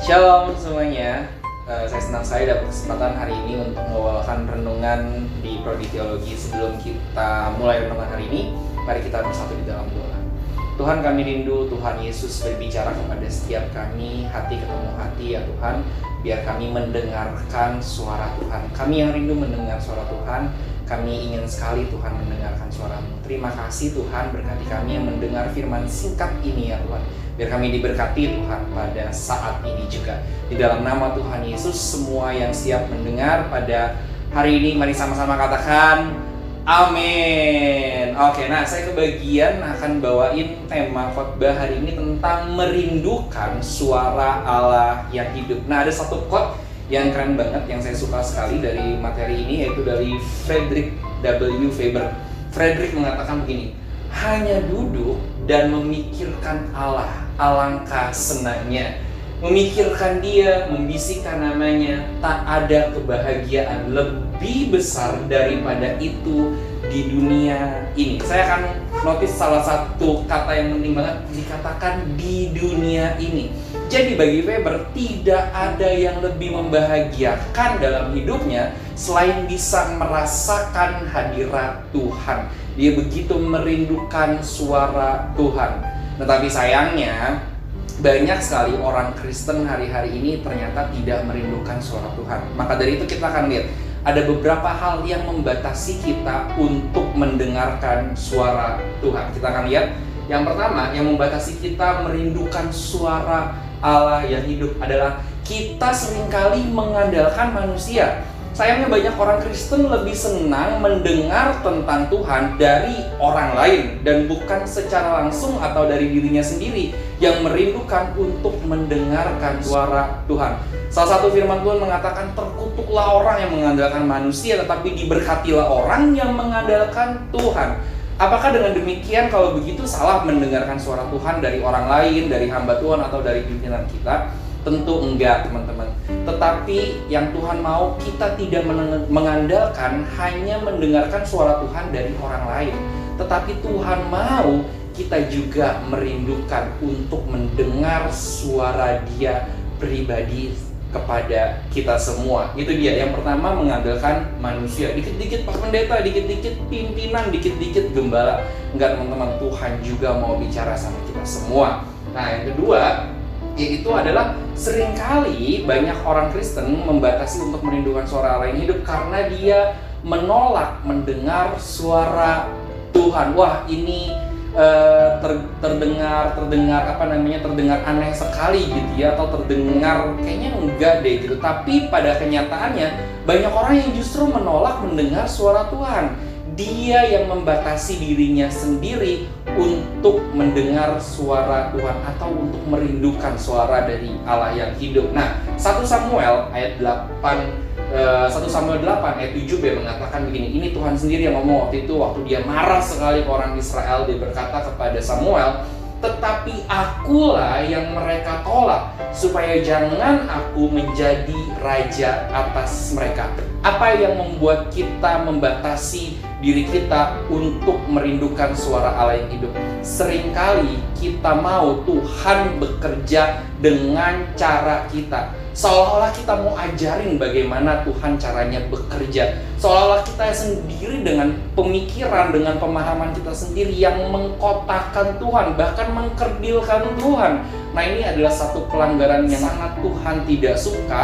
Shalom semuanya, saya senang sekali dapat kesempatan hari ini untuk membawakan renungan di Prodi Teologi. Sebelum kita mulai renungan hari ini, mari kita bersatu di dalam doa. Tuhan, kami rindu Tuhan Yesus berbicara kepada setiap kami, hati ketemu hati ya Tuhan. Biar kami mendengarkan suara Tuhan. Kami yang rindu mendengar suara Tuhan, kami ingin sekali Tuhan mendengarkan suara-Mu. Terima kasih Tuhan, berkati kami yang mendengar firman singkat ini ya Tuhan. Biar kami diberkati Tuhan pada saat ini juga. Di dalam nama Tuhan Yesus, semua yang siap mendengar pada hari ini, mari sama-sama katakan amin. Oke, nah saya kebagian akan bawain tema khotbah hari ini tentang merindukan suara Allah yang hidup. Nah, ada satu quote yang keren banget, yang saya suka sekali dari materi ini, yaitu dari Frederick W. Faber. Frederick mengatakan begini, hanya duduk dan memikirkan Allah, alangkah senangnya. Memikirkan Dia, membisikkan namanya, tak ada kebahagiaan lebih besar daripada itu di dunia ini. Saya akan notice salah satu kata yang penting banget, dikatakan di dunia ini. Jadi bagi Weber, tidak ada yang lebih membahagiakan dalam hidupnya selain bisa merasakan hadirat Tuhan. Dia begitu merindukan suara Tuhan. Tetapi sayangnya, banyak sekali orang Kristen hari-hari ini ternyata tidak merindukan suara Tuhan. Maka dari itu kita akan lihat ada beberapa hal yang membatasi kita untuk mendengarkan suara Tuhan. Kita akan lihat yang pertama, yang membatasi kita merindukan suara Allah yang hidup adalah kita seringkali mengandalkan manusia. Sayangnya banyak orang Kristen lebih senang mendengar tentang Tuhan dari orang lain dan bukan secara langsung atau dari dirinya sendiri yang merindukan untuk mendengarkan suara Tuhan. Salah satu firman Tuhan mengatakan, terkutuklah orang yang mengandalkan manusia, tetapi diberkatilah orang yang mengandalkan Tuhan. Apakah dengan demikian kalau begitu salah mendengarkan suara Tuhan dari orang lain, dari hamba Tuhan atau dari pimpinan kita? Tentu enggak, teman-teman. Tetapi yang Tuhan mau, kita tidak mengandalkan hanya mendengarkan suara Tuhan dari orang lain. Tetapi Tuhan mau kita juga merindukan untuk mendengar suara Dia pribadi kepada kita semua. Itu dia. Yang pertama, mengandalkan manusia. Dikit-dikit Pak Pendeta, dikit-dikit pimpinan, dikit-dikit gembala. Enggak, teman-teman. Tuhan juga mau bicara sama kita semua. Nah, yang kedua, yaitu adalah seringkali banyak orang Kristen membatasi untuk merindukan suara Allah yang hidup karena dia menolak mendengar suara Tuhan. Wah, ini terdengar aneh sekali gitu ya, atau terdengar kayaknya enggak deh gitu. Tapi pada kenyataannya banyak orang yang justru menolak mendengar suara Tuhan. Dia yang membatasi dirinya sendiri untuk mendengar suara Tuhan atau untuk merindukan suara dari Allah yang hidup. Nah, 1 Samuel 8 ayat 7b mengatakan begini. Ini Tuhan sendiri yang ngomong waktu itu, waktu dia marah sekali ke orang Israel. Dia berkata kepada Samuel, tetapi akulah yang mereka tolak, supaya jangan aku menjadi raja atas mereka. Apa yang membuat kita membatasi diri kita untuk merindukan suara Allah yang hidup? Seringkali kita mau Tuhan bekerja dengan cara kita. Seolah-olah kita mau ajarin bagaimana Tuhan caranya bekerja. Seolah-olah kita sendiri dengan pemikiran, dengan pemahaman kita sendiri yang mengkotakkan Tuhan, bahkan mengkerdilkan Tuhan. Nah, ini adalah satu pelanggaran yang sangat Tuhan tidak suka.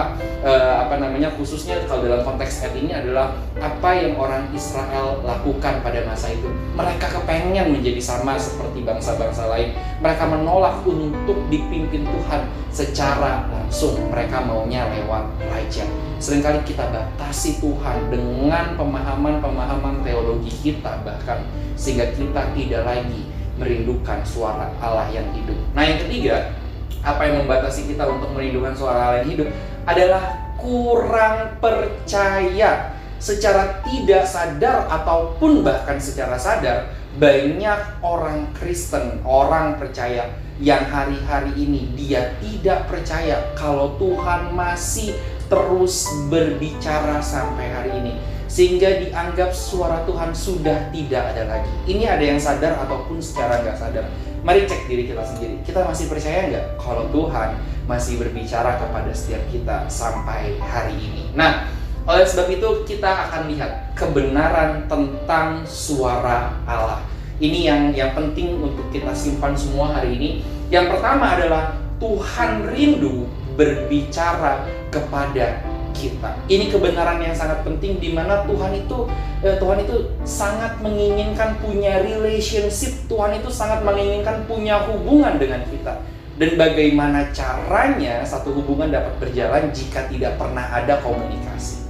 Khususnya kalau dalam konteks ayat ini adalah apa yang orang Israel lakukan pada masa itu. Mereka kepengen menjadi sama seperti bangsa-bangsa lain. Mereka menolak untuk dipimpin Tuhan secara langsung. Mereka maunya lewat raja. Seringkali kita batasi Tuhan dengan pemahaman-pemahaman teologi kita bahkan, sehingga kita tidak lagi merindukan suara Allah yang hidup. Nah, yang ketiga, apa yang membatasi kita untuk merindukan suara Allah yang hidup adalah kurang percaya. Secara tidak sadar ataupun bahkan secara sadar, banyak orang Kristen, orang percaya yang hari-hari ini dia tidak percaya kalau Tuhan masih terus berbicara sampai hari ini, sehingga dianggap suara Tuhan sudah tidak ada lagi. Ini ada yang sadar ataupun secara nggak sadar. Mari cek diri kita sendiri. Kita masih percaya nggak kalau Tuhan masih berbicara kepada setiap kita sampai hari ini. Nah, oleh sebab itu kita akan lihat kebenaran tentang suara Allah. Ini yang penting untuk kita simpan semua hari ini. Yang pertama adalah Tuhan rindu berbicara kepada kita. Ini kebenaran yang sangat penting, di mana Tuhan itu sangat menginginkan punya relationship. Tuhan itu sangat menginginkan punya hubungan dengan kita. Dan bagaimana caranya satu hubungan dapat berjalan jika tidak pernah ada komunikasi?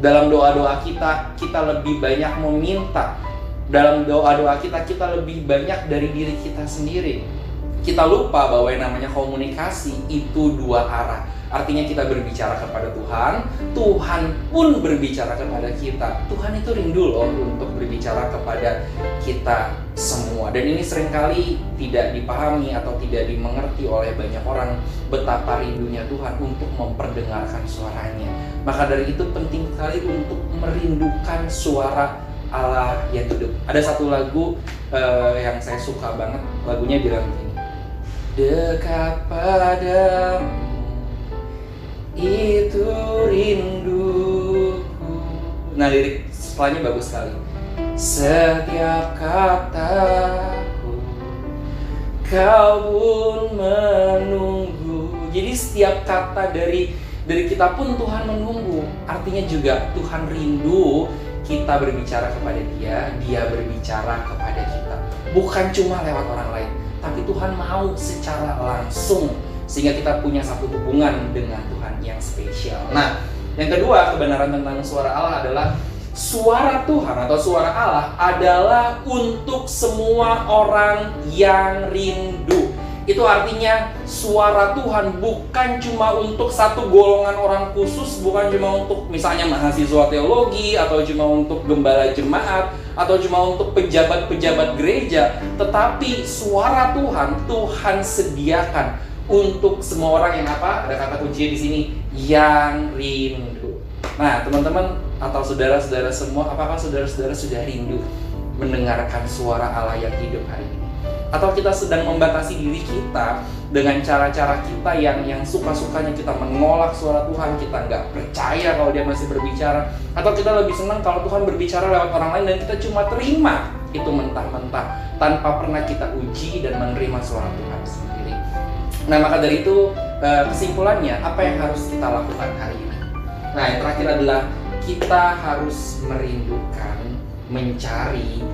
Dalam doa-doa kita lebih banyak meminta. Dalam doa-doa kita lebih banyak dari diri kita sendiri. Kita lupa bahwa yang namanya komunikasi itu dua arah. Artinya kita berbicara kepada Tuhan, Tuhan pun berbicara kepada kita. Tuhan itu rindu loh untuk berbicara kepada kita semua. Dan ini seringkali tidak dipahami atau tidak dimengerti oleh banyak orang, betapa rindunya Tuhan untuk memperdengarkan suaranya. Maka dari itu penting sekali untuk merindukan suara Allah yang hidup. Ada satu lagu yang saya suka banget, lagunya bilang begini, dekat padamu itu rinduku. Nah, lirik setelahnya bagus sekali. Setiap kataku kau pun menunggu. Jadi setiap kata dari kita pun Tuhan menunggu. Artinya juga Tuhan rindu kita berbicara kepada Dia berbicara kepada kita. Bukan cuma lewat orang lain, tapi Tuhan mau secara langsung, sehingga kita punya satu hubungan dengan Tuhan yang spesial. Nah, yang kedua, kebenaran tentang suara Allah adalah suara Tuhan atau suara Allah adalah untuk semua orang yang rindu. Itu artinya suara Tuhan bukan cuma untuk satu golongan orang khusus, bukan cuma untuk misalnya mahasiswa teologi, atau cuma untuk gembala jemaat, atau cuma untuk pejabat-pejabat gereja, tetapi suara Tuhan sediakan untuk semua orang yang apa? Ada kata kuncinya di sini, yang rindu. Nah, teman-teman atau saudara-saudara semua, apakah saudara-saudara sudah rindu mendengarkan suara Allah yang hidup hari ini? Atau kita sedang membatasi diri kita dengan cara-cara kita yang suka-sukanya kita menolak suara Tuhan, kita nggak percaya kalau Dia masih berbicara, atau kita lebih senang kalau Tuhan berbicara lewat orang lain dan kita cuma terima itu mentah-mentah tanpa pernah kita uji dan menerima suara Tuhan sendiri. Nah, maka dari itu kesimpulannya apa yang harus kita lakukan hari ini? Nah, yang terakhir adalah kita harus merindukan, mencari,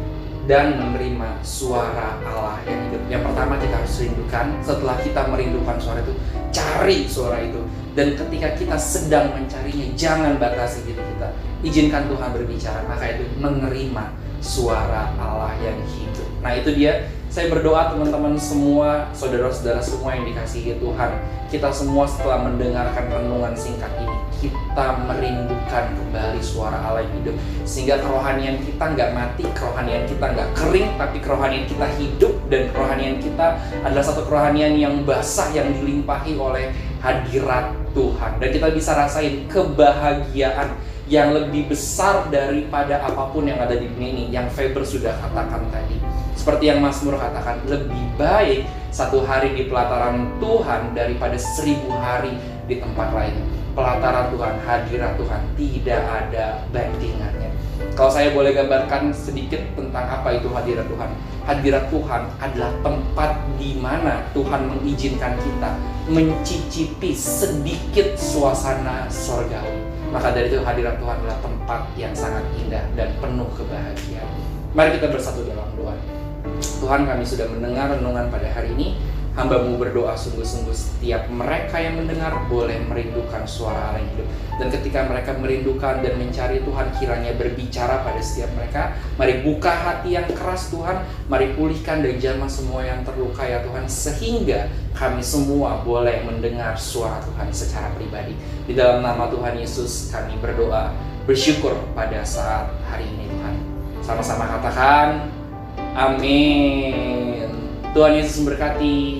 dan menerima suara Allah yang hidup. Yang pertama kita harus rindukan, setelah kita merindukan suara itu, cari suara itu. Dan ketika kita sedang mencarinya, jangan batasi diri kita. Izinkan Tuhan berbicara, maka itu menerima suara Allah yang hidup. Nah, itu dia. Saya berdoa teman-teman semua, saudara-saudara semua yang dikasihi Tuhan, kita semua setelah mendengarkan renungan singkat ini, kita merindukan kembali suara Allah yang hidup, sehingga kerohanian kita nggak mati, kerohanian kita nggak kering, tapi kerohanian kita hidup, dan kerohanian kita adalah satu kerohanian yang basah, yang dilimpahi oleh hadirat Tuhan. Dan kita bisa rasain kebahagiaan yang lebih besar daripada apapun yang ada di dunia ini, yang Faber sudah katakan tadi. Seperti yang Mazmur katakan, lebih baik satu hari di pelataran Tuhan daripada 1000 hari di tempat lain. Pelataran Tuhan, hadirat Tuhan, tidak ada bandingannya. Kalau saya boleh gambarkan sedikit tentang apa itu hadirat Tuhan. Hadirat Tuhan adalah tempat di mana Tuhan mengizinkan kita mencicipi sedikit suasana surgawi. Maka dari itu hadirat Tuhan adalah tempat yang sangat indah dan penuh kebahagiaan. Mari kita bersatu dalam doa. Tuhan, kami sudah mendengar renungan pada hari ini. Hamba-Mu berdoa sungguh-sungguh setiap mereka yang mendengar boleh merindukan suara Allah yang hidup. Dan ketika mereka merindukan dan mencari Tuhan, kiranya berbicara pada setiap mereka. Mari buka hati yang keras Tuhan, mari pulihkan dan jamah semua yang terluka ya Tuhan, sehingga kami semua boleh mendengar suara Tuhan secara pribadi. Di dalam nama Tuhan Yesus kami berdoa, bersyukur pada saat hari ini Tuhan. Sama-sama katakan, amin. Tuhan Yesus memberkati.